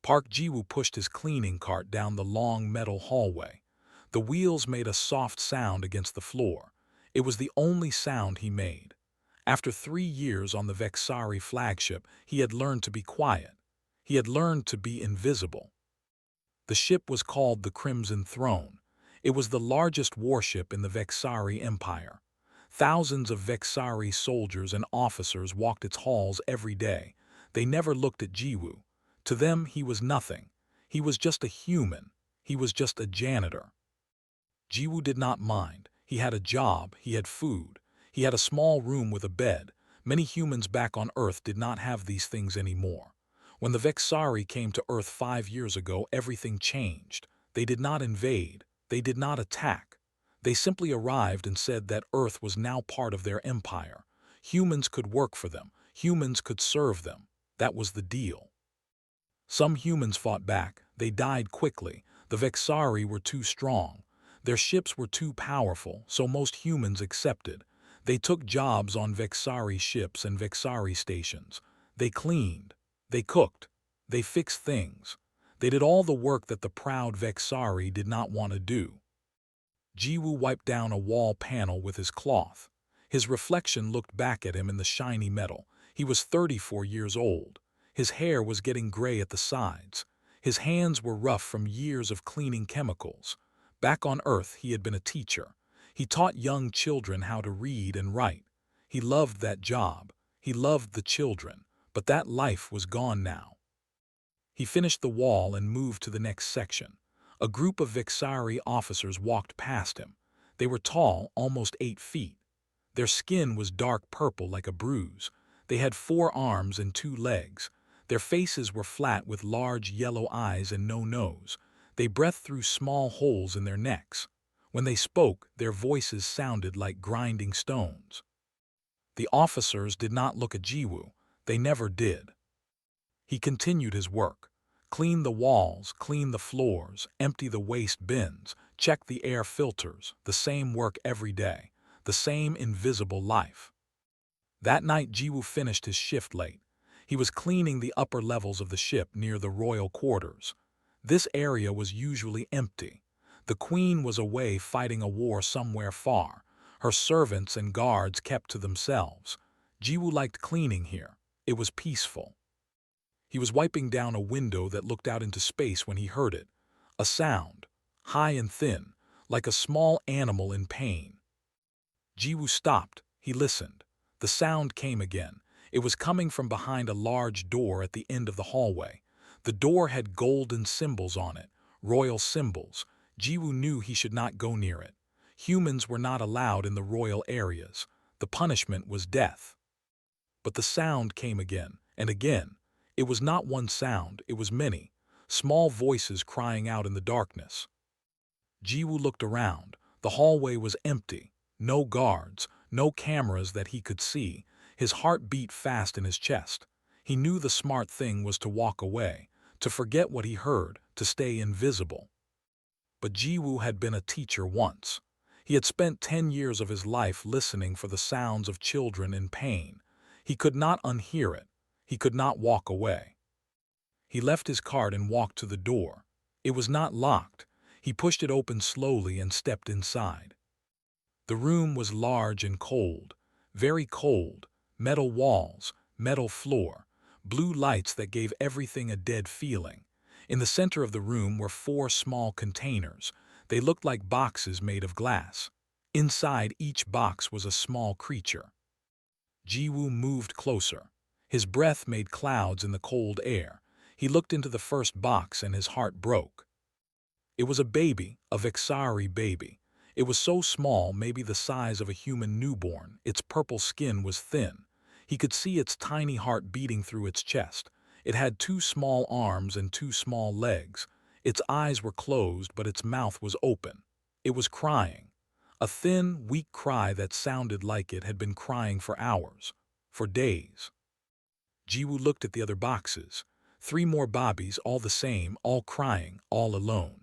Park Jiwoo pushed his cleaning cart down the long metal hallway. The wheels made a soft sound against the floor. It was the only sound he made. After 3 years on the Vexari flagship, he had learned to be quiet. He had learned to be invisible. The ship was called the Crimson Throne. It was the largest warship in the Vexari Empire. Thousands of Vexari soldiers and officers walked its halls every day. They never looked at Jiwoo. To them, he was nothing. He was just a human. He was just a janitor. Jiwoo did not mind. He had a job, he had food. He had a small room with a bed. Many humans back on Earth did not have these things anymore. When the Vexari came to Earth 5 years ago, everything changed. They did not invade. They did not attack. They simply arrived and said that Earth was now part of their empire. Humans could work for them. Humans could serve them. That was the deal. Some humans fought back. They died quickly. The Vexari were too strong. Their ships were too powerful, so most humans accepted. They took jobs on Vexari ships and Vexari stations. They cleaned. They cooked. They fixed things. They did all the work that the proud Vexari did not want to do. Jiwoo wiped down a wall panel with his cloth. His reflection looked back at him in the shiny metal. He was 34 years old. His hair was getting gray at the sides. His hands were rough from years of cleaning chemicals. Back on Earth, he had been a teacher. He taught young children how to read and write. He loved that job. He loved the children. But that life was gone now. He finished the wall and moved to the next section. A group of Vexari officers walked past him. They were tall, almost 8 feet. Their skin was dark purple like a bruise. They had 4 arms and 2 legs. Their faces were flat with large yellow eyes and no nose. They breathed through small holes in their necks. When they spoke, their voices sounded like grinding stones. The officers did not look at Jiwoo. They never did. He continued his work. Clean the walls, clean the floors, empty the waste bins, check the air filters, the same work every day, the same invisible life. That night Jiwoo finished his shift late. He was cleaning the upper levels of the ship near the royal quarters. This area was usually empty. The queen was away fighting a war somewhere far. Her servants and guards kept to themselves. Jiwoo liked cleaning here. It was peaceful. He was wiping down a window that looked out into space when he heard it. A sound, high and thin, like a small animal in pain. Jiwoo stopped. He listened. The sound came again. It was coming from behind a large door at the end of the hallway. The door had golden symbols on it, royal symbols. Jiwoo knew he should not go near it. Humans were not allowed in the royal areas. The punishment was death. But the sound came again, and again. It was not one sound, it was many, small voices crying out in the darkness. Jiwoo looked around. The hallway was empty. No guards, no cameras that he could see. His heart beat fast in his chest. He knew the smart thing was to walk away, to forget what he heard, to stay invisible. But Jiwoo had been a teacher once. He had spent 10 years of his life listening for the sounds of children in pain. He could not unhear it. He could not walk away. He left his cart and walked to the door. It was not locked. He pushed it open slowly and stepped inside. The room was large and cold, very cold. Metal walls, metal floor, blue lights that gave everything a dead feeling. In the center of the room were 4 small containers. They looked like boxes made of glass. Inside each box was a small creature. Jiwoo moved closer. His breath made clouds in the cold air. He looked into the first box and his heart broke. It was a baby, a Vexari baby. It was so small, maybe the size of a human newborn. Its purple skin was thin. He could see its tiny heart beating through its chest. It had 2 small arms and 2 small legs. Its eyes were closed, but its mouth was open. It was crying. A thin, weak cry that sounded like it had been crying for hours, for days. Jiwoo looked at the other boxes. 3 more bobbies, all the same, all crying, all alone.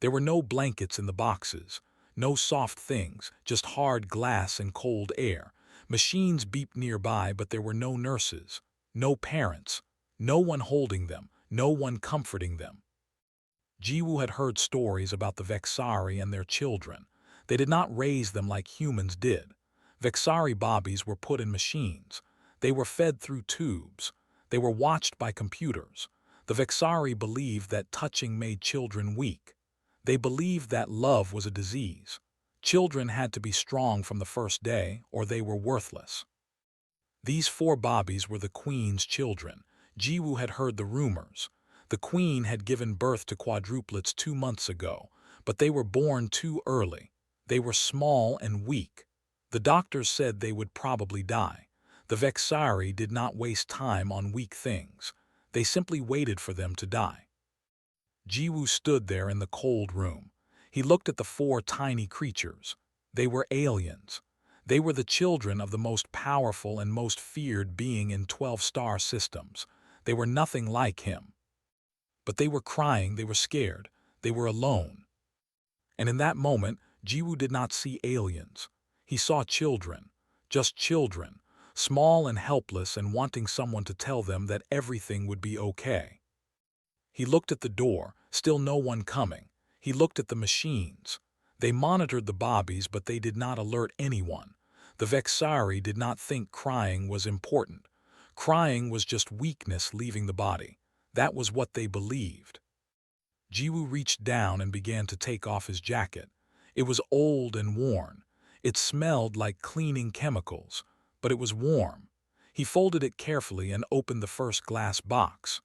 There were no blankets in the boxes, no soft things, just hard glass and cold air. Machines beeped nearby, but there were no nurses, no parents, no one holding them, no one comforting them. Jiwoo had heard stories about the Vexari and their children. They did not raise them like humans did. Vexari babies were put in machines. They were fed through tubes. They were watched by computers. The Vexari believed that touching made children weak. They believed that love was a disease. Children had to be strong from the first day, or they were worthless. These four Bobbies were the Queen's children. Jiwoo had heard the rumors. The Queen had given birth to quadruplets 2 months ago, but they were born too early. They were small and weak. The doctors said they would probably die. The Vexari did not waste time on weak things. They simply waited for them to die. Jiwoo stood there in the cold room. He looked at the four tiny creatures. They were aliens. They were the children of the most powerful and most feared being in 12-star systems. They were nothing like him. But they were crying, they were scared, they were alone. And in that moment, Jiwoo did not see aliens. He saw children, just children, small and helpless and wanting someone to tell them that everything would be okay. He looked at the door, still no one coming. He looked at the machines. They monitored the Bobbies, but they did not alert anyone. The Vexari did not think crying was important. Crying was just weakness leaving the body. That was what they believed. Jiwoo reached down and began to take off his jacket. It was old and worn. It smelled like cleaning chemicals, but it was warm. He folded it carefully and opened the first glass box.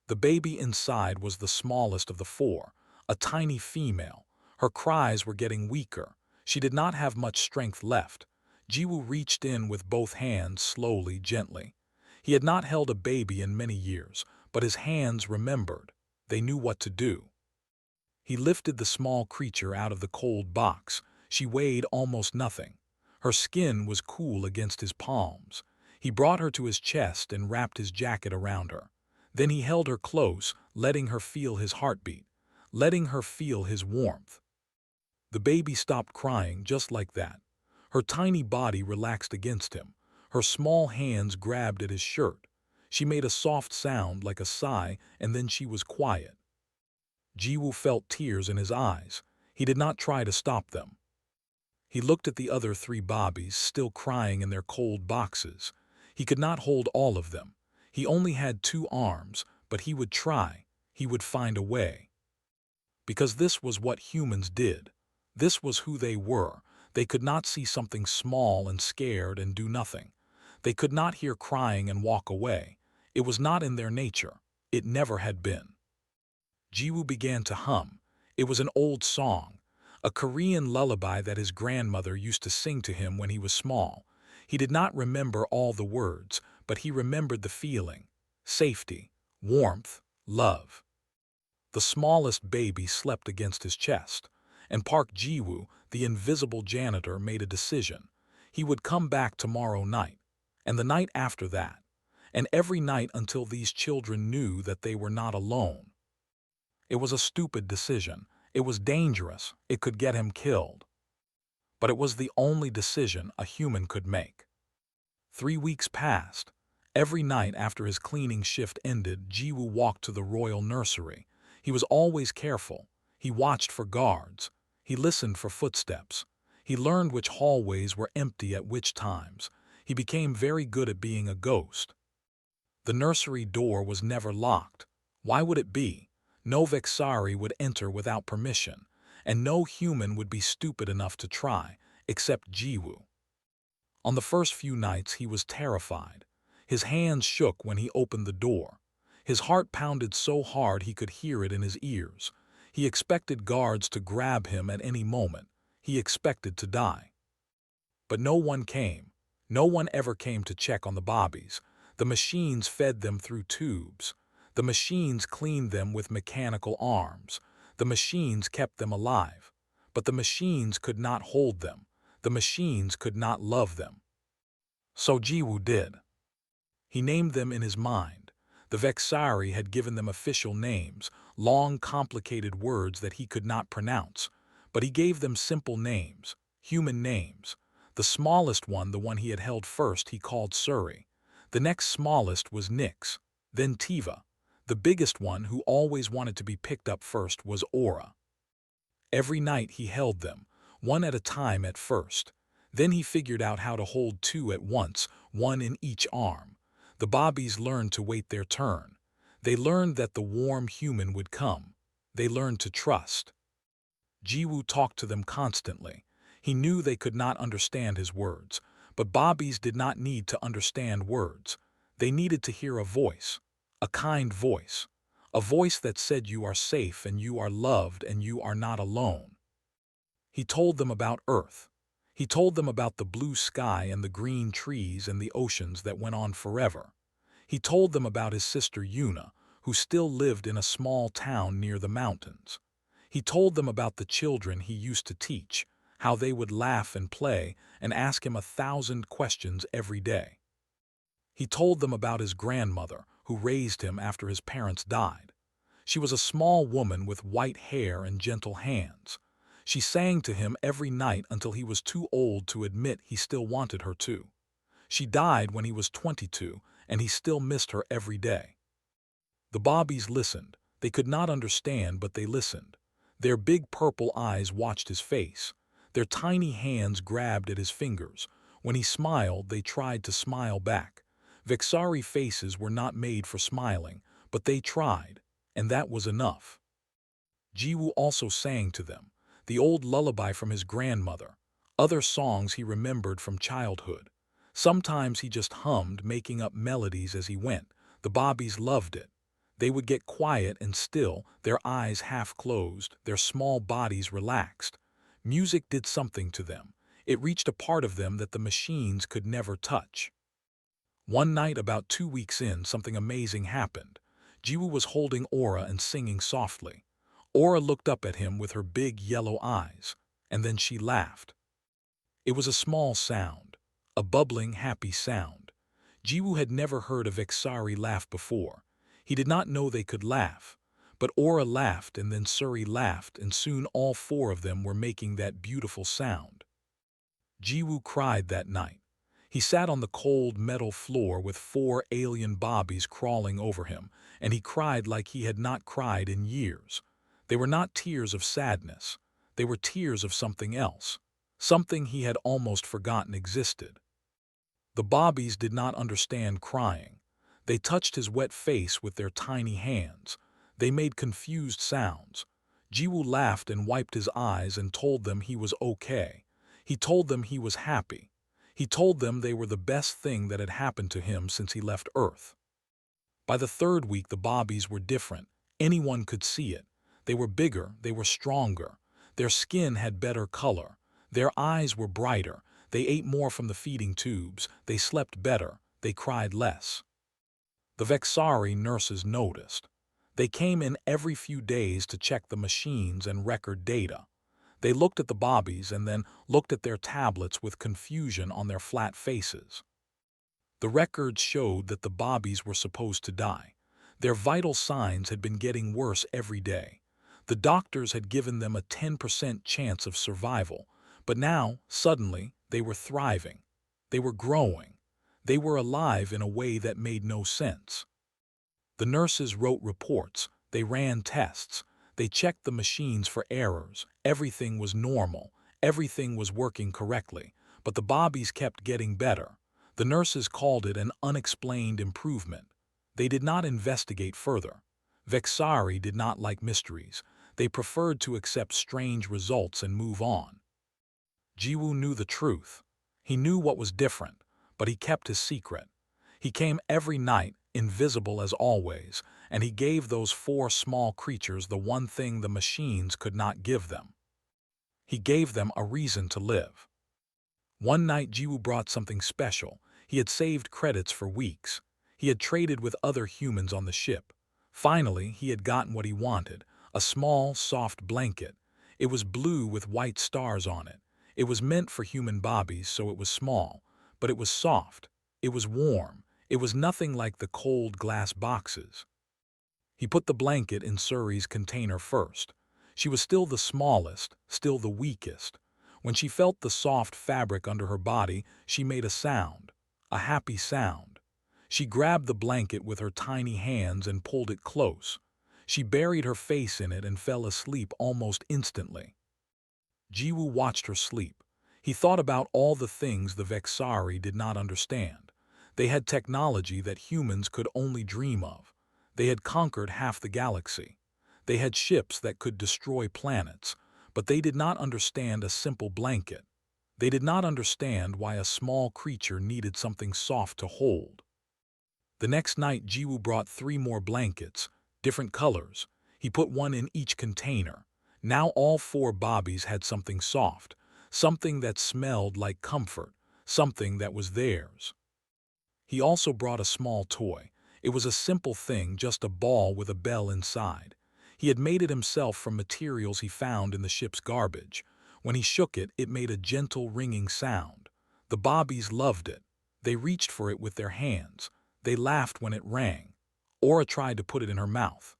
The baby inside was the smallest of the four, a tiny female. Her cries were getting weaker. She did not have much strength left. Jiwoo reached in with both hands slowly, gently. He had not held a baby in many years, but his hands remembered. They knew what to do. He lifted the small creature out of the cold box. She weighed almost nothing. Her skin was cool against his palms. He brought her to his chest and wrapped his jacket around her. Then he held her close, letting her feel his heartbeat, letting her feel his warmth. The baby stopped crying just like that. Her tiny body relaxed against him. Her small hands grabbed at his shirt. She made a soft sound like a sigh, and then she was quiet. Jiwoo felt tears in his eyes. He did not try to stop them. He looked at the other three Bobbies, still crying in their cold boxes. He could not hold all of them. He only had 2 arms, but he would try. He would find a way. Because this was what humans did. This was who they were. They could not see something small and scared and do nothing. They could not hear crying and walk away. It was not in their nature. It never had been. Jiwoo began to hum. It was an old song, a Korean lullaby that his grandmother used to sing to him when he was small. He did not remember all the words, but he remembered the feeling: safety, warmth, love. The smallest baby slept against his chest, and Park Jiwoo, the invisible janitor, made a decision. He would come back tomorrow night, and the night after that, and every night until these children knew that they were not alone. It was a stupid decision. It was dangerous. It could get him killed. But it was the only decision a human could make. 3 weeks passed. Every night after his cleaning shift ended, Jiwoo walked to the royal nursery. He was always careful. He watched for guards. He listened for footsteps. He learned which hallways were empty at which times. He became very good at being a ghost. The nursery door was never locked. Why would it be? No Vexari would enter without permission, and no human would be stupid enough to try, except Jiwoo. On the first few nights he was terrified. His hands shook when he opened the door. His heart pounded so hard he could hear it in his ears. He expected guards to grab him at any moment. He expected to die. But no one came. No one ever came to check on the Bobbies. The machines fed them through tubes. The machines cleaned them with mechanical arms. The machines kept them alive. But the machines could not hold them. The machines could not love them. So Jiwoo did. He named them in his mind. The Vexari had given them official names, long, complicated words that he could not pronounce. But he gave them simple names, human names. The smallest one, the one he had held first, he called Suri. The next smallest was Nyx, then Tiva. The biggest one, who always wanted to be picked up first, was Aura. Every night he held them, one at a time at first. Then he figured out how to hold two at once, one in each arm. The bobbies learned to wait their turn. They learned that the warm human would come. They learned to trust. Jiwoo talked to them constantly. He knew they could not understand his words, but bobbies did not need to understand words. They needed to hear a voice, a kind voice, a voice that said you are safe and you are loved and you are not alone. He told them about Earth. He told them about the blue sky and the green trees and the oceans that went on forever. He told them about his sister Yuna, who still lived in a small town near the mountains. He told them about the children he used to teach, how they would laugh and play and ask him 1,000 questions every day. He told them about his grandmother, who raised him after his parents died. She was a small woman with white hair and gentle hands. She sang to him every night until he was too old to admit he still wanted her to. She died when he was 22, and he still missed her every day. The bobbies listened. They could not understand, but they listened. Their big purple eyes watched his face. Their tiny hands grabbed at his fingers. When he smiled, they tried to smile back. Vexari faces were not made for smiling, but they tried, and that was enough. Jiwoo also sang to them, the old lullaby from his grandmother, other songs he remembered from childhood. Sometimes he just hummed, making up melodies as he went. The bobbies loved it. They would get quiet and still, their eyes half closed, their small bodies relaxed. Music did something to them. It reached a part of them that the machines could never touch. One night, about 2 weeks in, something amazing happened. Jiwoo was holding Aura and singing softly. Aura looked up at him with her big yellow eyes, and then she laughed. It was a small sound, a bubbling, happy sound. Jiwoo had never heard a Vexari laugh before. He did not know they could laugh. But Aura laughed, and then Suri laughed, and soon all four of them were making that beautiful sound. Jiwoo cried that night. He sat on the cold metal floor with 4 alien bobbies crawling over him, and he cried like he had not cried in years. They were not tears of sadness. They were tears of something else, something he had almost forgotten existed. The bobbies did not understand crying. They touched his wet face with their tiny hands. They made confused sounds. Jiwoo laughed and wiped his eyes and told them he was okay. He told them he was happy. He told them they were the best thing that had happened to him since he left Earth. By the 3rd week, the bobbies were different. Anyone could see it. They were bigger, they were stronger. Their skin had better color. Their eyes were brighter. They ate more from the feeding tubes. They slept better. They cried less. The Vexari nurses noticed. They came in every few days to check the machines and record data. They looked at the bobbies and then looked at their tablets with confusion on their flat faces. The records showed that the bobbies were supposed to die. Their vital signs had been getting worse every day. The doctors had given them a 10% chance of survival, but now, suddenly, they were thriving. They were growing. They were alive in a way that made no sense. The nurses wrote reports. They ran tests. They checked the machines for errors. Everything was normal. Everything was working correctly. But the bobbies kept getting better. The nurses called it an unexplained improvement. They did not investigate further. Vexari did not like mysteries. They preferred to accept strange results and move on. Jiwoo knew the truth. He knew what was different, but he kept his secret. He came every night, invisible as always, and he gave those 4 small creatures the one thing the machines could not give them. He gave them a reason to live. One night, Jiwoo brought something special. He had saved credits for weeks. He had traded with other humans on the ship. Finally, he had gotten what he wanted, a small, soft blanket. It was blue with white stars on it. It was meant for human bobbies, so it was small, but it was soft. It was warm. It was nothing like the cold glass boxes. He put the blanket in Suri's container first. She was still the smallest, still the weakest. When she felt the soft fabric under her body, she made a sound, a happy sound. She grabbed the blanket with her tiny hands and pulled it close. She buried her face in it and fell asleep almost instantly. Jiwoo watched her sleep. He thought about all the things the Vexari did not understand. They had technology that humans could only dream of. They had conquered half the galaxy. They had ships that could destroy planets, but they did not understand a simple blanket. They did not understand why a small creature needed something soft to hold. The next night, Jiwoo brought 3 more blankets, different colors. He put one in each container. Now all 4 bobbies had something soft, something that smelled like comfort, something that was theirs. He also brought a small toy. It was a simple thing, just a ball with a bell inside. He had made it himself from materials he found in the ship's garbage. When he shook it, it made a gentle ringing sound. The bobbies loved it. They reached for it with their hands. They laughed when it rang. Aura tried to put it in her mouth.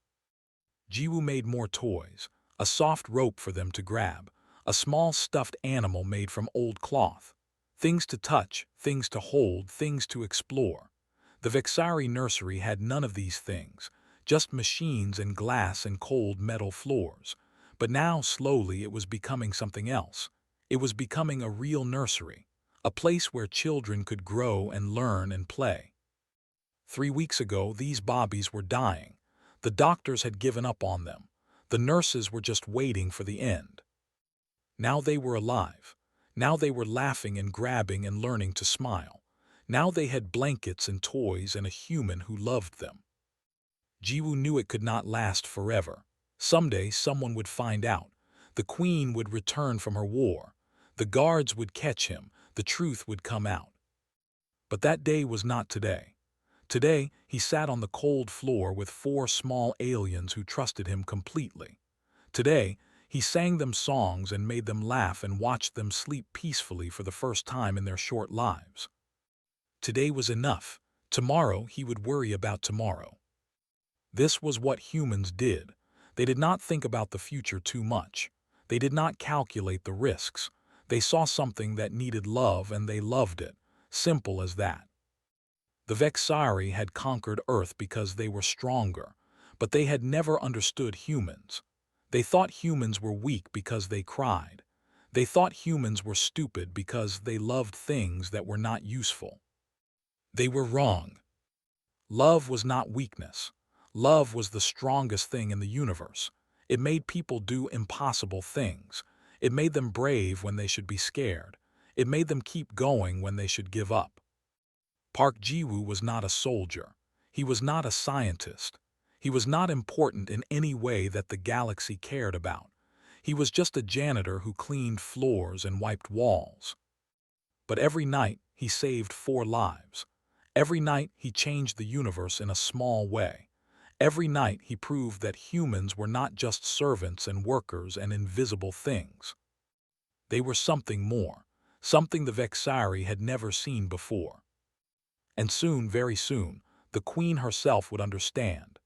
Jiwoo made more toys, a soft rope for them to grab, a small stuffed animal made from old cloth. Things to touch, things to hold, things to explore. The Vexari nursery had none of these things, just machines and glass and cold metal floors. But now, slowly, it was becoming something else. It was becoming a real nursery, a place where children could grow and learn and play. 3 weeks ago, these bobbies were dying. The doctors had given up on them. The nurses were just waiting for the end. Now they were alive. Now they were laughing and grabbing and learning to smile. Now they had blankets and toys and a human who loved them. Jiwoo knew it could not last forever. Someday someone would find out. The queen would return from her war. The guards would catch him. The truth would come out. But that day was not today. Today, he sat on the cold floor with 4 small aliens who trusted him completely. Today, he sang them songs and made them laugh and watched them sleep peacefully for the first time in their short lives. Today was enough. Tomorrow, he would worry about tomorrow. This was what humans did. They did not think about the future too much. They did not calculate the risks. They saw something that needed love and they loved it. Simple as that. The Vexari had conquered Earth because they were stronger, but they had never understood humans. They thought humans were weak because they cried. They thought humans were stupid because they loved things that were not useful. They were wrong. Love was not weakness. Love was the strongest thing in the universe. It made people do impossible things. It made them brave when they should be scared. It made them keep going when they should give up. Park Jiwoo was not a soldier. He was not a scientist. He was not important in any way that the galaxy cared about. He was just a janitor who cleaned floors and wiped walls. But every night, he saved 4 lives. Every night, he changed the universe in a small way. Every night, he proved that humans were not just servants and workers and invisible things. They were something more, something the Vexari had never seen before. And soon, very soon, the Queen herself would understand.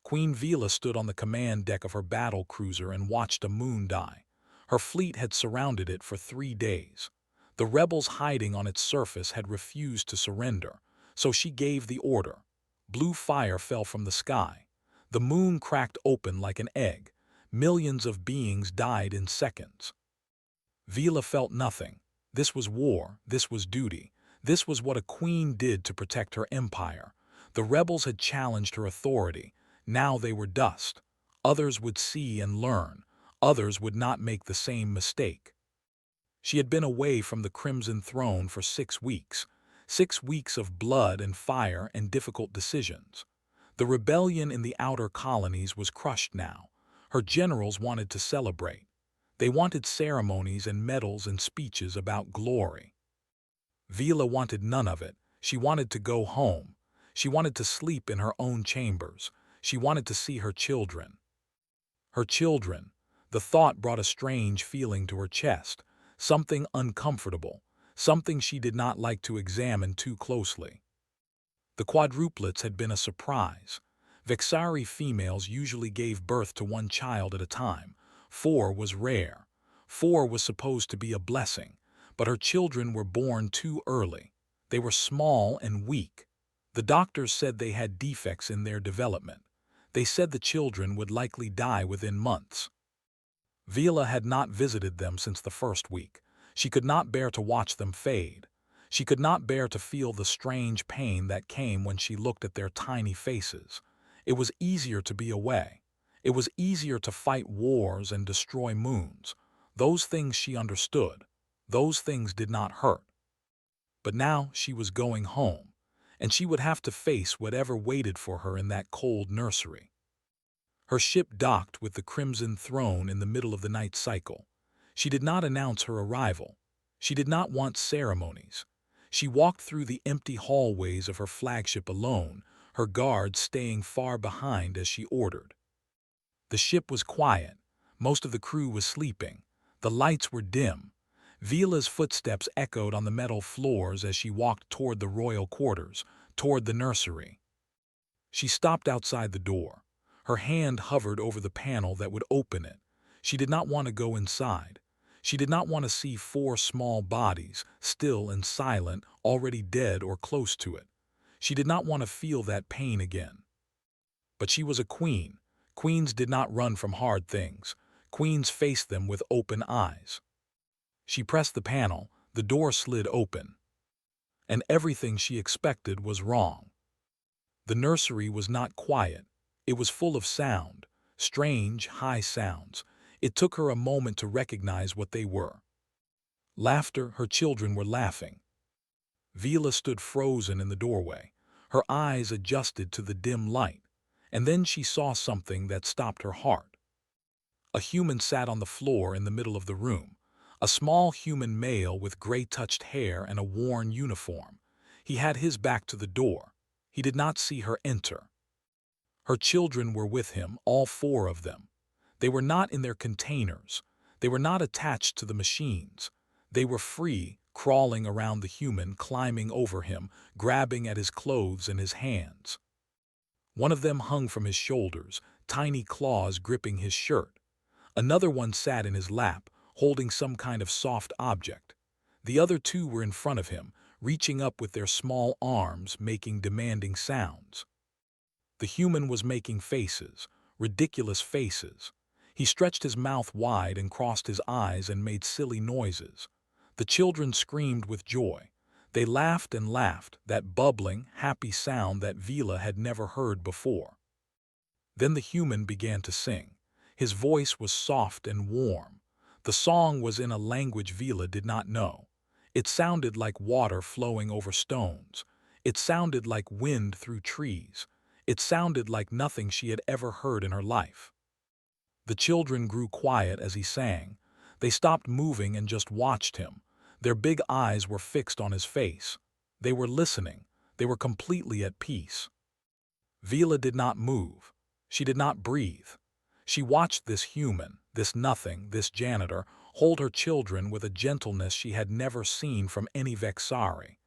Queen Vila stood on the command deck of her battle cruiser and watched a moon die. Her fleet had surrounded it for 3 days. The rebels hiding on its surface had refused to surrender, so she gave the order. Blue fire fell from the sky. The moon cracked open like an egg. Millions of beings died in seconds. Vila felt nothing. This was war. This was duty. This was what a queen did to protect her empire. The rebels had challenged her authority. Now they were dust. Others would see and learn. Others would not make the same mistake. She had been away from the Crimson Throne for 6 weeks. 6 weeks of blood and fire and difficult decisions. The rebellion in the outer colonies was crushed now. Her generals wanted to celebrate. They wanted ceremonies and medals and speeches about glory. Vila wanted none of it. She wanted to go home. She wanted to sleep in her own chambers. She wanted to see her children. Her children. The thought brought a strange feeling to her chest, something uncomfortable, something she did not like to examine too closely. The quadruplets had been a surprise. Vexari females usually gave birth to 1 child at a time. 4 was rare. 4 was supposed to be a blessing. But her children were born too early. They were small and weak. The doctors said they had defects in their development. They said the children would likely die within months. Vila had not visited them since the first week. She could not bear to watch them fade. She could not bear to feel the strange pain that came when she looked at their tiny faces. It was easier to be away. It was easier to fight wars and destroy moons. Those things she understood. Those things did not hurt. But now she was going home, and she would have to face whatever waited for her in that cold nursery. Her ship docked with the Crimson Throne in the middle of the night cycle. She did not announce her arrival. She did not want ceremonies. She walked through the empty hallways of her flagship alone, her guards staying far behind as she ordered. The ship was quiet. Most of the crew was sleeping. The lights were dim. Vila's footsteps echoed on the metal floors as she walked toward the royal quarters, toward the nursery. She stopped outside the door. Her hand hovered over the panel that would open it. She did not want to go inside. She did not want to see 4 small bodies, still and silent, already dead or close to it. She did not want to feel that pain again. But she was a queen. Queens did not run from hard things. Queens faced them with open eyes. She pressed the panel, the door slid open. And everything she expected was wrong. The nursery was not quiet. It was full of sound, strange, high sounds. It took her a moment to recognize what they were. Laughter, her children were laughing. Vila stood frozen in the doorway, her eyes adjusted to the dim light, and then she saw something that stopped her heart. A human sat on the floor in the middle of the room, a small human male with gray-touched hair and a worn uniform. He had his back to the door. He did not see her enter. Her children were with him, all 4 of them. They were not in their containers. They were not attached to the machines. They were free, crawling around the human, climbing over him, grabbing at his clothes and his hands. One of them hung from his shoulders, tiny claws gripping his shirt. Another one sat in his lap, holding some kind of soft object. The other 2 were in front of him, reaching up with their small arms, making demanding sounds. The human was making faces, ridiculous faces. He stretched his mouth wide and crossed his eyes and made silly noises. The children screamed with joy. They laughed and laughed, that bubbling, happy sound that Vila had never heard before. Then the human began to sing. His voice was soft and warm. The song was in a language Vila did not know. It sounded like water flowing over stones. It sounded like wind through trees. It sounded like nothing she had ever heard in her life. The children grew quiet as he sang. They stopped moving and just watched him. Their big eyes were fixed on his face. They were listening. They were completely at peace. Vila did not move. She did not breathe. She watched this human, this nothing, this janitor, hold her children with a gentleness she had never seen from any Vexari.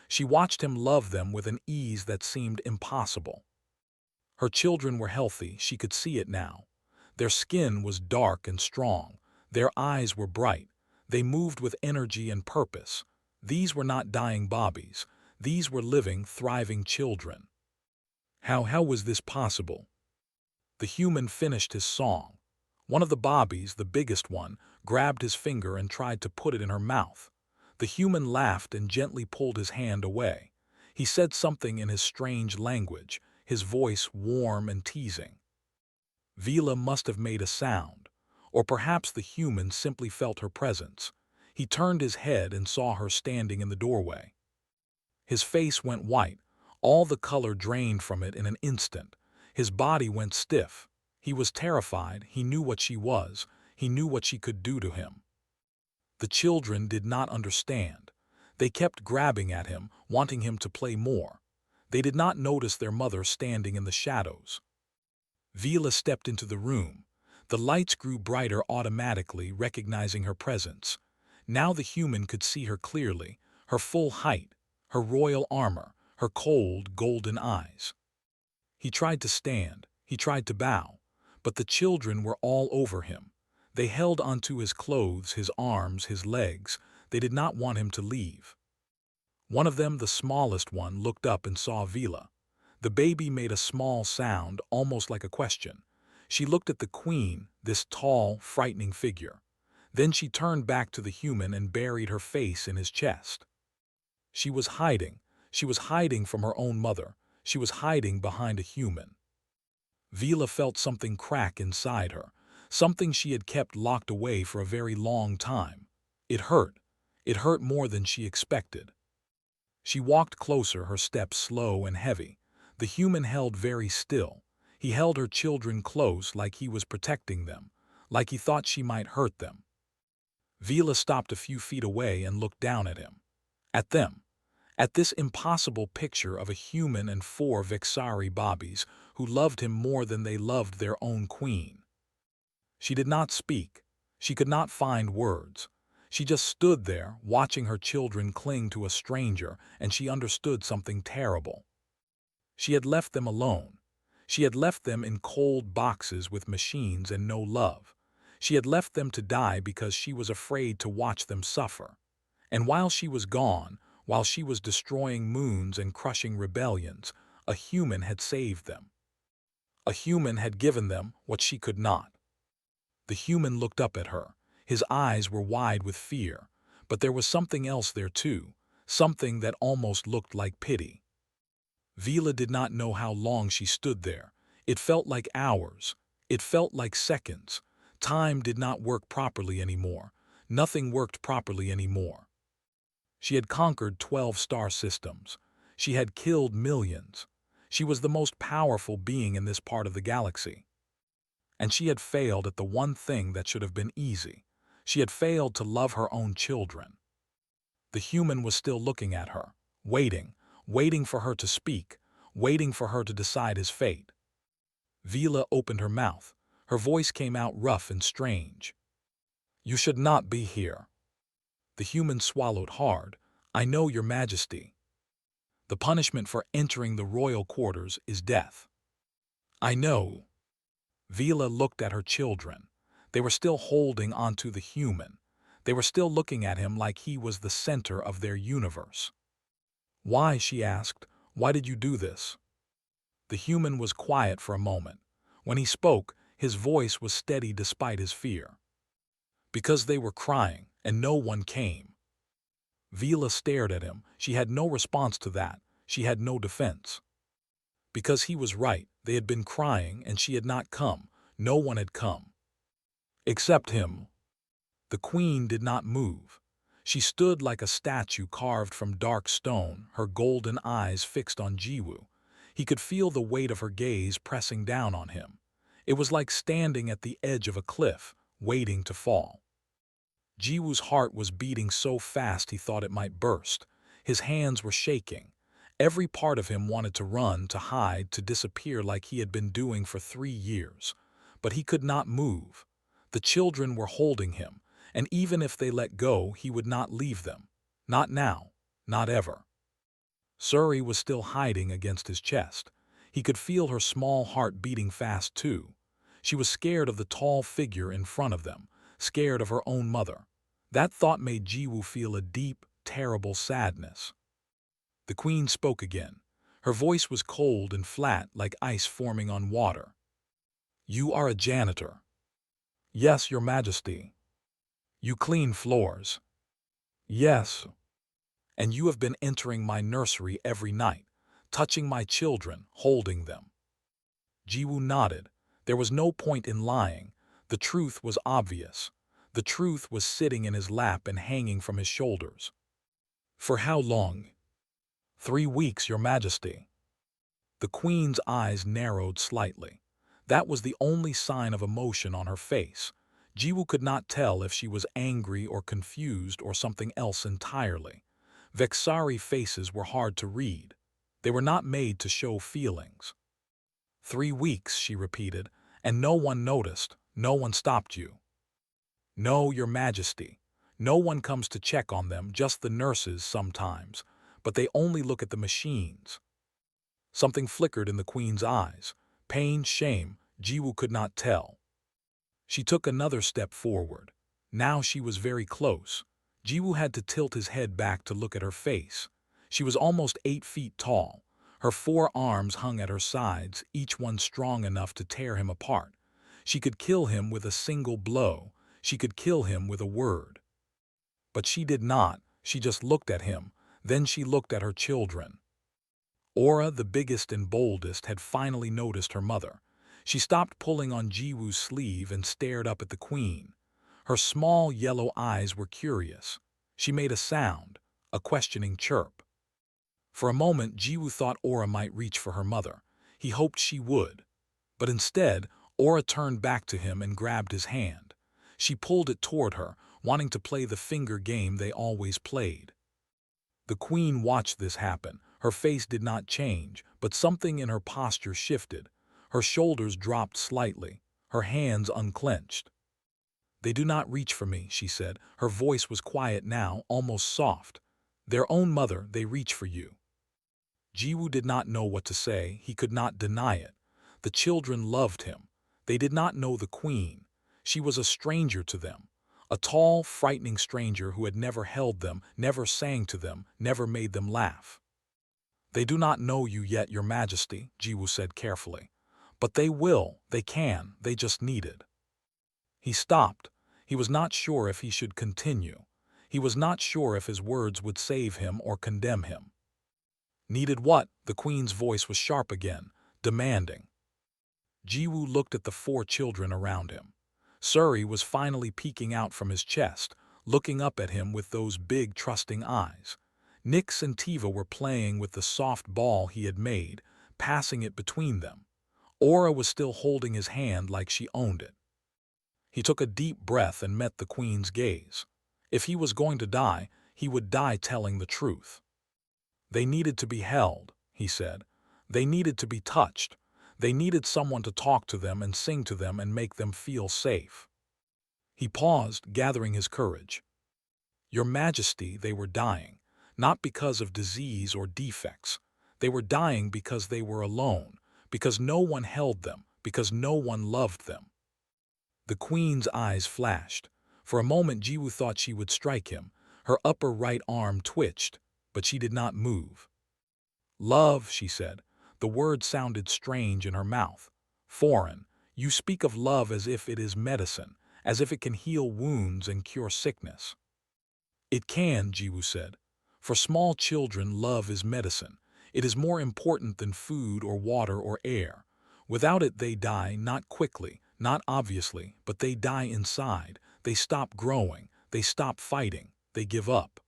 She watched him love them with an ease that seemed impossible. Her children were healthy, she could see it now. Their skin was dark and strong. Their eyes were bright. They moved with energy and purpose. These were not dying bobbies. These were living, thriving children. How was this possible? The human finished his song. One of the bobbies, the biggest one, grabbed his finger and tried to put it in her mouth. The human laughed and gently pulled his hand away. He said something in his strange language, his voice warm and teasing. Vila must have made a sound, or perhaps the human simply felt her presence. He turned his head and saw her standing in the doorway. His face went white. All the color drained from it in an instant. His body went stiff. He was terrified. He knew what she was. He knew what she could do to him. The children did not understand. They kept grabbing at him, wanting him to play more. They did not notice their mother standing in the shadows. Vila stepped into the room. The lights grew brighter automatically, recognizing her presence. Now the human could see her clearly, her full height, her royal armor, her cold, golden eyes. He tried to stand, he tried to bow, but the children were all over him. They held onto his clothes, his arms, his legs. They did not want him to leave. One of them, the smallest one, looked up and saw Vila. The baby made a small sound, almost like a question. She looked at the queen, this tall, frightening figure. Then she turned back to the human and buried her face in his chest. She was hiding. She was hiding from her own mother. She was hiding behind a human. Vila felt something crack inside her, something she had kept locked away for a very long time. It hurt. It hurt more than she expected. She walked closer, her steps slow and heavy. The human held very still. He held her children close like he was protecting them, like he thought she might hurt them. Vila stopped a few feet away and looked down at him. At them. At this impossible picture of a human and four Vexari Bobbies who loved him more than they loved their own queen. She did not speak. She could not find words. She just stood there, watching her children cling to a stranger, and she understood something terrible. She had left them alone. She had left them in cold boxes with machines and no love. She had left them to die because she was afraid to watch them suffer. And while she was gone, while she was destroying moons and crushing rebellions, a human had saved them. A human had given them what she could not. The human looked up at her. His eyes were wide with fear, but there was something else there too, something that almost looked like pity. Vila did not know how long she stood there. It felt like hours. It felt like seconds. Time did not work properly anymore. Nothing worked properly anymore. She had conquered 12 star systems. She had killed millions. She was the most powerful being in this part of the galaxy. And she had failed at the one thing that should have been easy. She had failed to love her own children. The human was still looking at her, waiting for her to speak, waiting for her to decide his fate. Vila opened her mouth. Her voice came out rough and strange. "You should not be here." The human swallowed hard. "I know, Your Majesty. The punishment for entering the royal quarters is death." "I know." Vila looked at her children. They were still holding onto the human. They were still looking at him like he was the center of their universe. "Why?" she asked. "Why did you do this?" The human was quiet for a moment. When he spoke, his voice was steady despite his fear. "Because they were crying, and no one came." Vila stared at him. She had no response to that. She had no defense. Because he was right. They had been crying, and she had not come. No one had come. Except him. The queen did not move. She stood like a statue carved from dark stone, her golden eyes fixed on Jiwoo. He could feel the weight of her gaze pressing down on him. It was like standing at the edge of a cliff, waiting to fall. Jiwoo's heart was beating so fast he thought it might burst. His hands were shaking. Every part of him wanted to run, to hide, to disappear like he had been doing for 3 years. But he could not move. The children were holding him, and even if they let go, he would not leave them. Not now. Not ever. Suri was still hiding against his chest. He could feel her small heart beating fast too. She was scared of the tall figure in front of them, scared of her own mother. That thought made Jiwoo feel a deep, terrible sadness. The queen spoke again. Her voice was cold and flat like ice forming on water. "You are a janitor." "Yes, Your Majesty." "You clean floors." "Yes." "And you have been entering my nursery every night, touching my children, holding them." Jiwoo nodded. There was no point in lying. The truth was obvious. The truth was sitting in his lap and hanging from his shoulders. "For how long?" 3 weeks, Your Majesty." The queen's eyes narrowed slightly. That was the only sign of emotion on her face. Jiwoo could not tell if she was angry or confused or something else entirely. Vexari faces were hard to read. They were not made to show feelings. 3 weeks, she repeated, and no one noticed, no one stopped you. "No, Your Majesty. No one comes to check on them, just the nurses sometimes, but they only look at the machines." Something flickered in the queen's eyes. Pain, shame, Jiwoo could not tell. She took another step forward. Now she was very close. Jiwoo had to tilt his head back to look at her face. She was almost 8 feet tall. Her 4 arms hung at her sides, each one strong enough to tear him apart. She could kill him with a single blow. She could kill him with a word. But she did not. She just looked at him. Then she looked at her children. Aura, the biggest and boldest, had finally noticed her mother. She stopped pulling on Jiwoo's sleeve and stared up at the queen. Her small yellow eyes were curious. She made a sound, a questioning chirp. For a moment, Jiwoo thought Aura might reach for her mother. He hoped she would. But instead, Aura turned back to him and grabbed his hand. She pulled it toward her, wanting to play the finger game they always played. The queen watched this happen. Her face did not change, but something in her posture shifted. Her shoulders dropped slightly, her hands unclenched. "They do not reach for me," she said. Her voice was quiet now, almost soft. "Their own mother, they reach for you." Jiwoo did not know what to say. He could not deny it. The children loved him. They did not know the queen. She was a stranger to them. A tall, frightening stranger who had never held them, never sang to them, never made them laugh. "They do not know you yet, Your Majesty," Jiwoo said carefully. "But they will, they can, they just need it." He stopped. He was not sure if he should continue. He was not sure if his words would save him or condemn him. "Needed what?" The queen's voice was sharp again, demanding. Jiwoo looked at the 4 children around him. Suri was finally peeking out from his chest, looking up at him with those big, trusting eyes. Nyx and Tiva were playing with the soft ball he had made, passing it between them. Aura was still holding his hand like she owned it. He took a deep breath and met the queen's gaze. If he was going to die, he would die telling the truth. "They needed to be held," he said. "They needed to be touched. They needed someone to talk to them and sing to them and make them feel safe." He paused, gathering his courage. "Your Majesty, they were dying, not because of disease or defects. They were dying because they were alone, because no one held them, because no one loved them." The queen's eyes flashed. For a moment Jiwoo thought she would strike him. Her upper right arm twitched, but she did not move. "Love," she said. The word sounded strange in her mouth. "Foreign. You speak of love as if it is medicine, as if it can heal wounds and cure sickness." "It can," Jiwoo said. "For small children, love is medicine. It is more important than food or water or air. Without it they die, not quickly, not obviously, but they die inside. They stop growing, they stop fighting, they give up."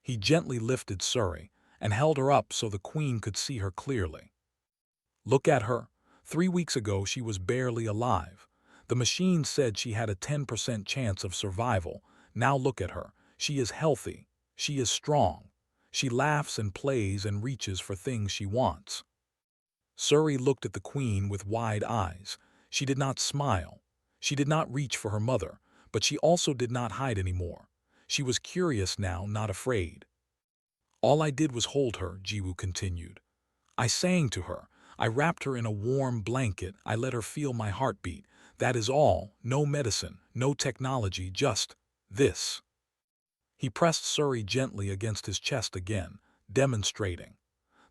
He gently lifted Suri and held her up so the queen could see her clearly. "Look at her. 3 weeks ago she was barely alive. The machine said she had a 10% chance of survival. Now look at her. She is healthy. She is strong. She laughs and plays and reaches for things she wants." Suri looked at the queen with wide eyes. She did not smile. She did not reach for her mother, but she also did not hide anymore. She was curious now, not afraid. "All I did was hold her," Jiwoo continued. "I sang to her. I wrapped her in a warm blanket. I let her feel my heartbeat. That is all. No medicine, no technology, just this." He pressed Suri gently against his chest again, demonstrating.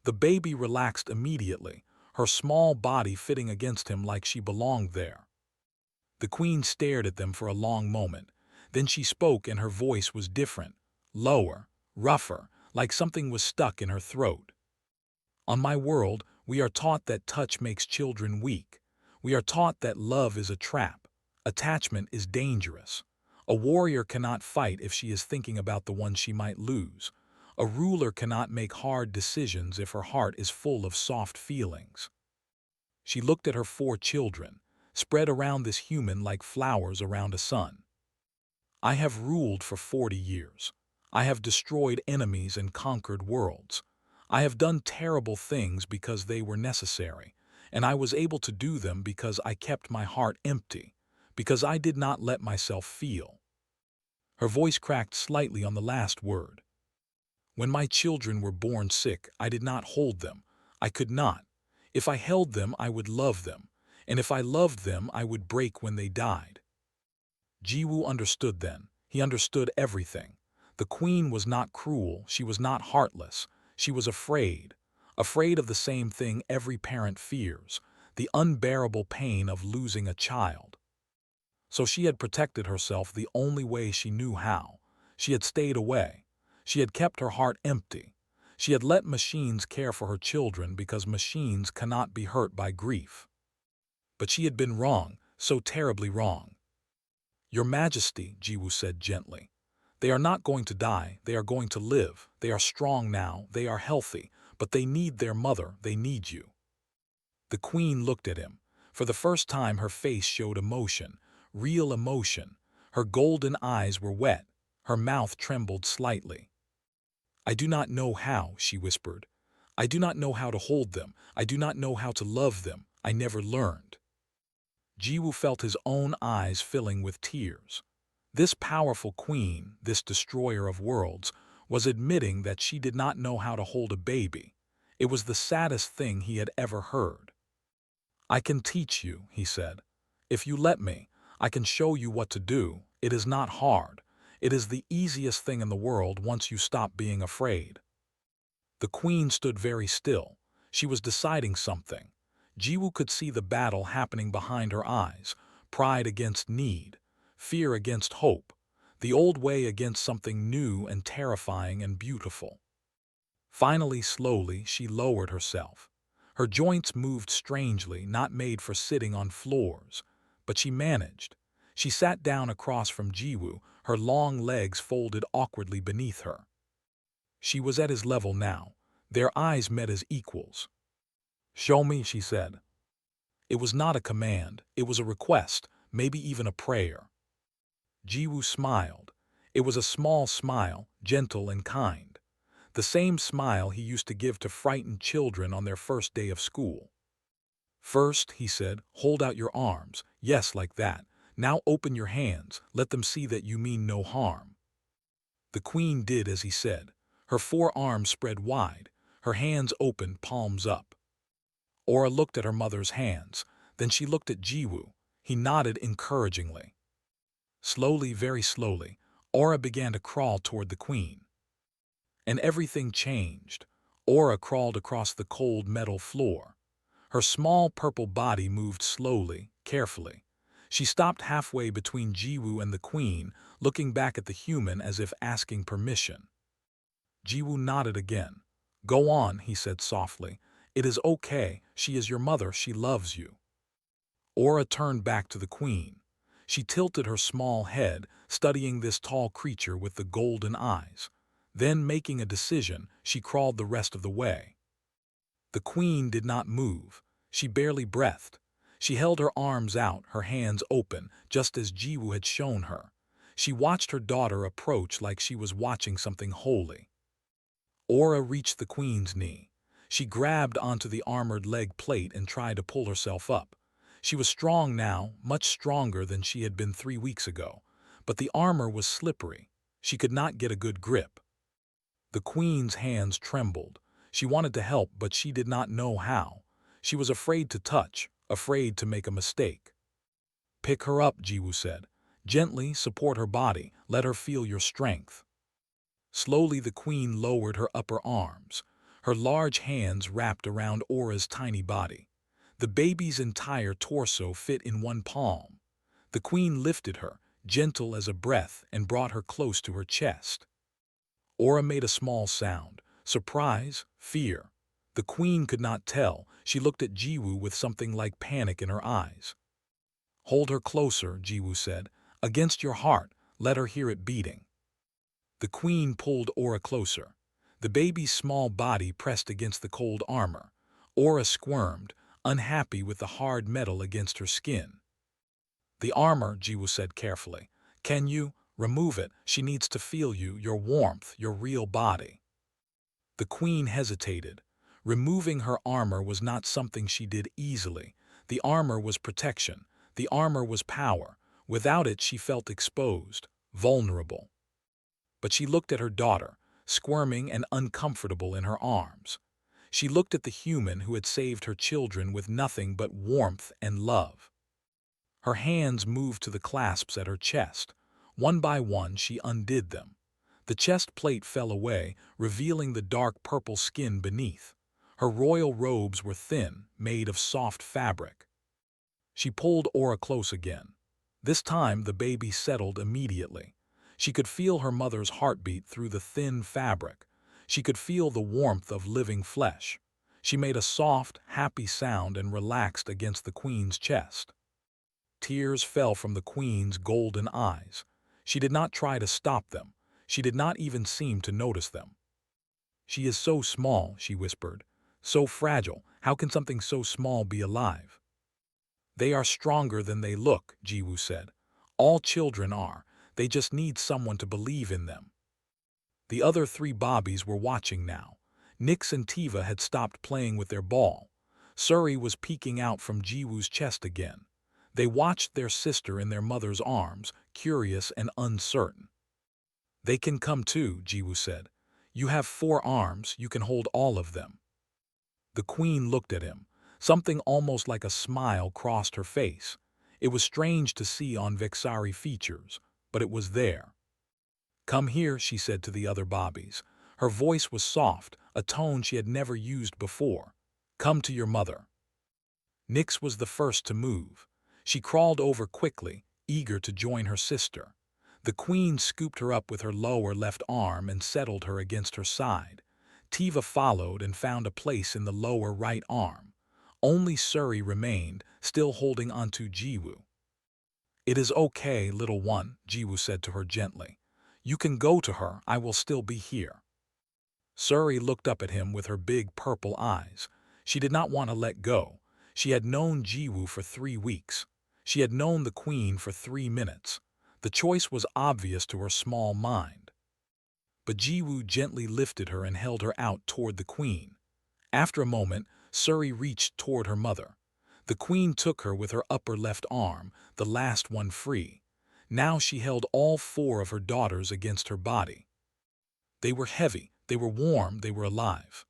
The baby relaxed immediately, her small body fitting against him like she belonged there. The queen stared at them for a long moment. Then she spoke and her voice was different, lower, rougher, like something was stuck in her throat. "On my world, we are taught that touch makes children weak. We are taught that love is a trap. Attachment is dangerous. A warrior cannot fight if she is thinking about the one she might lose. A ruler cannot make hard decisions if her heart is full of soft feelings." She looked at her 4 children, spread around this human like flowers around a sun. "I have ruled for 40 years. I have destroyed enemies and conquered worlds. I have done terrible things because they were necessary, and I was able to do them because I kept my heart empty, because I did not let myself feel." Her voice cracked slightly on the last word. "When my children were born sick, I did not hold them. I could not. If I held them, I would love them, and if I loved them, I would break when they died." Jiwoo understood then. He understood everything. The queen was not cruel, she was not heartless. She was afraid, afraid of the same thing every parent fears, the unbearable pain of losing a child. So she had protected herself the only way she knew how. She had stayed away. She had kept her heart empty. She had let machines care for her children because machines cannot be hurt by grief. But she had been wrong, so terribly wrong. "Your Majesty," Jiwoo said gently, "they are not going to die, they are going to live. They are strong now, they are healthy, but they need their mother, they need you." The queen looked at him. For the first time her face showed emotion, real emotion. Her golden eyes were wet. Her mouth trembled slightly. "I do not know how," she whispered. "I do not know how to hold them. I do not know how to love them. I never learned." Jiwoo felt his own eyes filling with tears. This powerful queen, this destroyer of worlds, was admitting that she did not know how to hold a baby. It was the saddest thing he had ever heard. "I can teach you," he said. "If you let me, I can show you what to do. It is not hard. It is the easiest thing in the world once you stop being afraid." The queen stood very still. She was deciding something. Jiwoo could see the battle happening behind her eyes, pride against need, fear against hope, the old way against something new and terrifying and beautiful. Finally, slowly, she lowered herself. Her joints moved strangely, not made for sitting on floors. But she managed. She sat down across from Jiwoo, her long legs folded awkwardly beneath her. She was at his level now. Their eyes met as equals. "Show me," she said. It was not a command, it was a request, maybe even a prayer. Jiwoo smiled. It was a small smile, gentle and kind. The same smile he used to give to frightened children on their first day of school. "First," he said, "hold out your arms. Yes, like that. Now open your hands, let them see that you mean no harm." The queen did as he said. Her forearms spread wide, her hands opened, palms up. Aura looked at her mother's hands, then she looked at Jiwoo. He nodded encouragingly. Slowly, very slowly, Aura began to crawl toward the queen. And everything changed. Aura crawled across the cold metal floor. Her small purple body moved slowly, carefully. She stopped halfway between Jiwoo and the queen, looking back at the human as if asking permission. Jiwoo nodded again. "Go on," he said softly. "It is okay. She is your mother. She loves you." Aura turned back to the queen. She tilted her small head, studying this tall creature with the golden eyes. Then, making a decision, she crawled the rest of the way. The queen did not move. She barely breathed. She held her arms out, her hands open, just as Jiwoo had shown her. She watched her daughter approach like she was watching something holy. Aura reached the queen's knee. She grabbed onto the armored leg plate and tried to pull herself up. She was strong now, much stronger than she had been 3 weeks ago. But the armor was slippery. She could not get a good grip. The queen's hands trembled. She wanted to help, but she did not know how. She was afraid to touch, afraid to make a mistake. "Pick her up," Jiwoo said. "Gently support her body. Let her feel your strength." Slowly the queen lowered her upper arms. Her large hands wrapped around Aura's tiny body. The baby's entire torso fit in one palm. The queen lifted her, gentle as a breath, and brought her close to her chest. Aura made a small sound. Surprise? Fear? The queen could not tell. She looked at Jiwoo with something like panic in her eyes. "Hold her closer," Jiwoo said. "Against your heart. Let her hear it beating." The queen pulled Aura closer. The baby's small body pressed against the cold armor. Aura squirmed, unhappy with the hard metal against her skin. "The armor," Jiwoo said carefully. "Can you remove it? She needs to feel you, your warmth, your real body." The queen hesitated. Removing her armor was not something she did easily. The armor was protection. The armor was power. Without it, she felt exposed, vulnerable. But she looked at her daughter, squirming and uncomfortable in her arms. She looked at the human who had saved her children with nothing but warmth and love. Her hands moved to the clasps at her chest. One by one, she undid them. The chest plate fell away, revealing the dark purple skin beneath. Her royal robes were thin, made of soft fabric. She pulled Aura close again. This time the baby settled immediately. She could feel her mother's heartbeat through the thin fabric. She could feel the warmth of living flesh. She made a soft, happy sound and relaxed against the queen's chest. Tears fell from the queen's golden eyes. She did not try to stop them. She did not even seem to notice them. "She is so small," she whispered. "So fragile. How can something so small be alive?" "They are stronger than they look," Jiwoo said. "All children are. They just need someone to believe in them." The other three Bobbies were watching now. Nyx and Tiva had stopped playing with their ball. Suri was peeking out from Jiwoo's chest again. They watched their sister in their mother's arms, curious and uncertain. "They can come too," Jiwoo said. "You have 4 arms, you can hold all of them." The queen looked at him. Something almost like a smile crossed her face. It was strange to see on Vexari features, but it was there. "Come here," she said to the other Bobbies. Her voice was soft, a tone she had never used before. "Come to your mother." Nyx was the first to move. She crawled over quickly, eager to join her sister. The queen scooped her up with her lower left arm and settled her against her side. Tiva followed and found a place in the lower right arm. Only Suri remained, still holding onto Jiwoo. "It is okay, little one," Jiwoo said to her gently. "You can go to her, I will still be here." Suri looked up at him with her big purple eyes. She did not want to let go. She had known Jiwoo for 3 weeks. She had known the queen for 3 minutes. The choice was obvious to her small mind. But Jiwoo gently lifted her and held her out toward the queen. After a moment, Suri reached toward her mother. The queen took her with her upper left arm, the last one free. Now she held all 4 of her daughters against her body. They were heavy, they were warm, they were alive.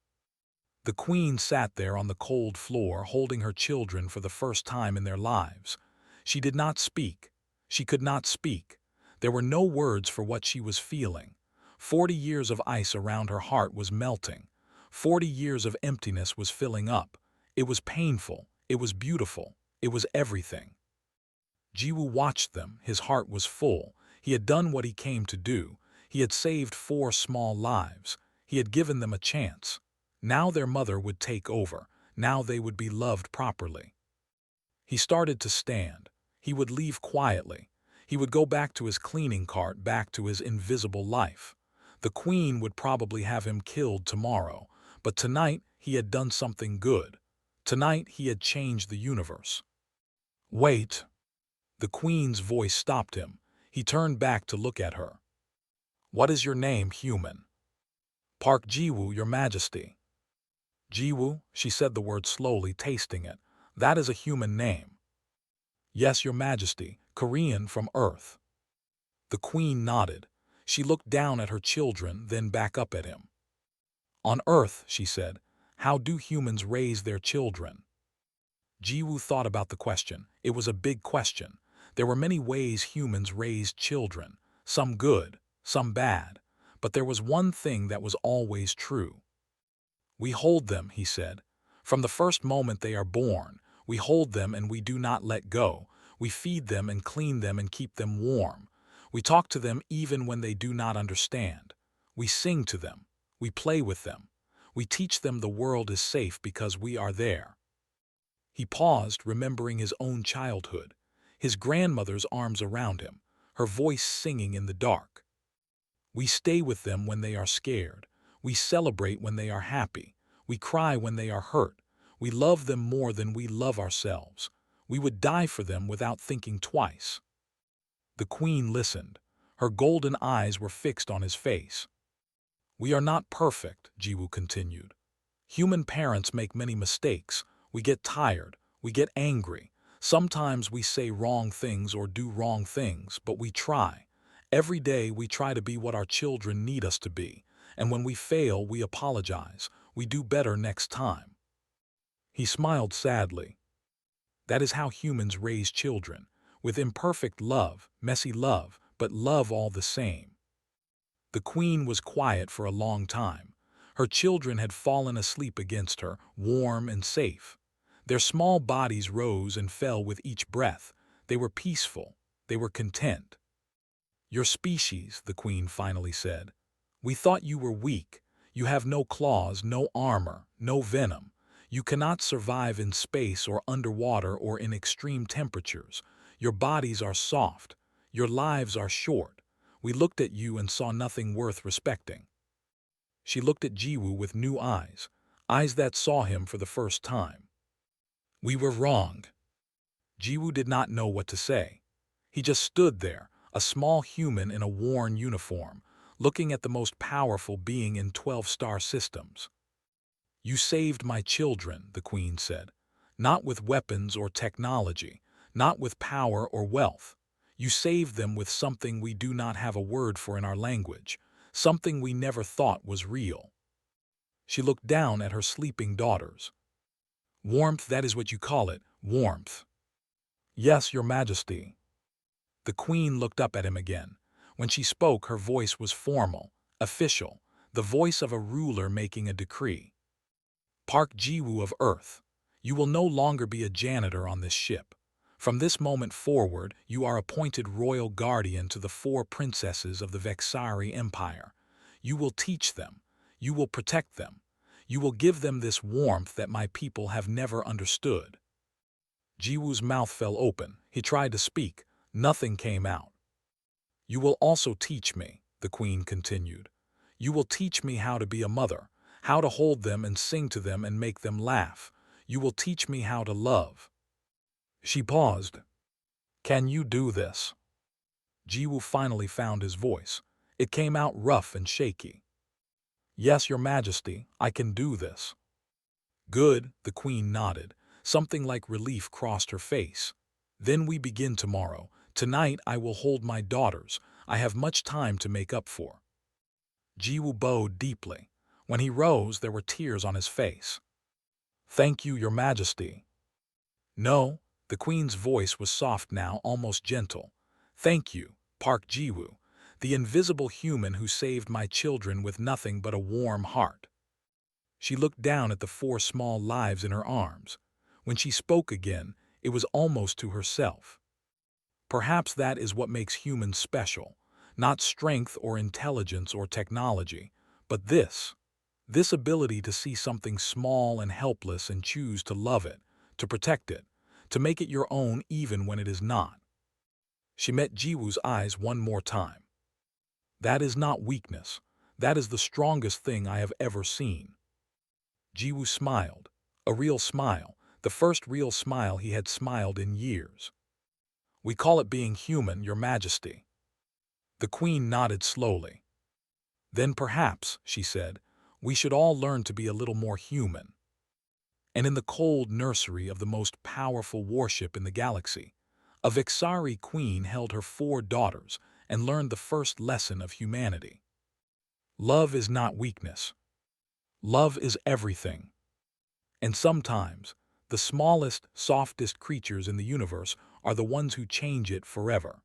The queen sat there on the cold floor, holding her children for the first time in their lives. She did not speak. She could not speak. There were no words for what she was feeling. 40 years of ice around her heart was melting. 40 years of emptiness was filling up. It was painful. It was beautiful. It was everything. Jiwoo watched them. His heart was full. He had done what he came to do. He had saved 4 small lives. He had given them a chance. Now their mother would take over. Now they would be loved properly. He started to stand. He would leave quietly. He would go back to his cleaning cart, back to his invisible life. The queen would probably have him killed tomorrow, but tonight he had done something good. Tonight he had changed the universe. "Wait." The queen's voice stopped him. He turned back to look at her. "What is your name, human?" "Park Jiwoo, your majesty." "Jiwoo," she said the word slowly, tasting it. "That is a human name." "Yes, your majesty, Korean from Earth." The queen nodded. She looked down at her children, then back up at him. "On Earth," she said, "how do humans raise their children?" Jiwoo thought about the question. It was a big question. There were many ways humans raised children, some good, some bad. But there was one thing that was always true. "We hold them," he said. "From the first moment they are born, we hold them and we do not let go. We feed them and clean them and keep them warm. We talk to them even when they do not understand. We sing to them. We play with them. We teach them the world is safe because we are there." He paused, remembering his own childhood, his grandmother's arms around him, her voice singing in the dark. "We stay with them when they are scared. We celebrate when they are happy. We cry when they are hurt. We love them more than we love ourselves. We would die for them without thinking twice." The queen listened. Her golden eyes were fixed on his face. "We are not perfect," Jiwoo continued. "Human parents make many mistakes. We get tired. We get angry. Sometimes we say wrong things or do wrong things, but we try. Every day we try to be what our children need us to be, and when we fail, we apologize. We do better next time." He smiled sadly. That is how humans raise children, with imperfect love, messy love, but love all the same. The queen was quiet for a long time. Her children had fallen asleep against her, warm and safe. Their small bodies rose and fell with each breath. They were peaceful. They were content. "Your species," the queen finally said. "We thought you were weak. You have no claws, no armor, no venom. You cannot survive in space or underwater or in extreme temperatures. Your bodies are soft. Your lives are short. We looked at you and saw nothing worth respecting." She looked at Jiwoo with new eyes, eyes that saw him for the first time. "We were wrong." Jiwoo did not know what to say. He just stood there, a small human in a worn uniform, looking at the most powerful being in 12-star systems. "You saved my children," the queen said. "Not with weapons or technology, not with power or wealth. You saved them with something we do not have a word for in our language, something we never thought was real." She looked down at her sleeping daughters. "Warmth, that is what you call it, warmth." "Yes, your majesty." The queen looked up at him again. When she spoke, her voice was formal, official, the voice of a ruler making a decree. "Park Jiwoo of Earth, you will no longer be a janitor on this ship. From this moment forward, you are appointed royal guardian to the 4 princesses of the Vexari Empire. You will teach them. You will protect them. You will give them this warmth that my people have never understood." Jiwoo's mouth fell open. He tried to speak. Nothing came out. "You will also teach me," the queen continued. "You will teach me how to be a mother, how to hold them and sing to them and make them laugh. You will teach me how to love." She paused. "Can you do this?" Jiwoo finally found his voice. It came out rough and shaky. "Yes, your majesty, I can do this." "Good," the queen nodded. Something like relief crossed her face. "Then we begin tomorrow. Tonight I will hold my daughters. I have much time to make up for." Jiwoo bowed deeply. When he rose, there were tears on his face. "Thank you, your majesty." "No," the queen's voice was soft now, almost gentle. "Thank you, Park Jiwoo, the invisible human who saved my children with nothing but a warm heart." She looked down at the 4 small lives in her arms. When she spoke again, it was almost to herself. "Perhaps that is what makes humans special. Not strength or intelligence or technology, but this ability to see something small and helpless and choose to love it, to protect it, to make it your own even when it is not." She met Jiwoo's eyes one more time. "That is not weakness. That is the strongest thing I have ever seen." Jiwoo smiled, a real smile, the first real smile he had smiled in years. "We call it being human, your majesty." The queen nodded slowly. "Then perhaps," she said, "we should all learn to be a little more human." And in the cold nursery of the most powerful warship in the galaxy, a Vexari queen held her 4 daughters and learned the first lesson of humanity. Love is not weakness. Love is everything. And sometimes, the smallest, softest creatures in the universe are the ones who change it forever.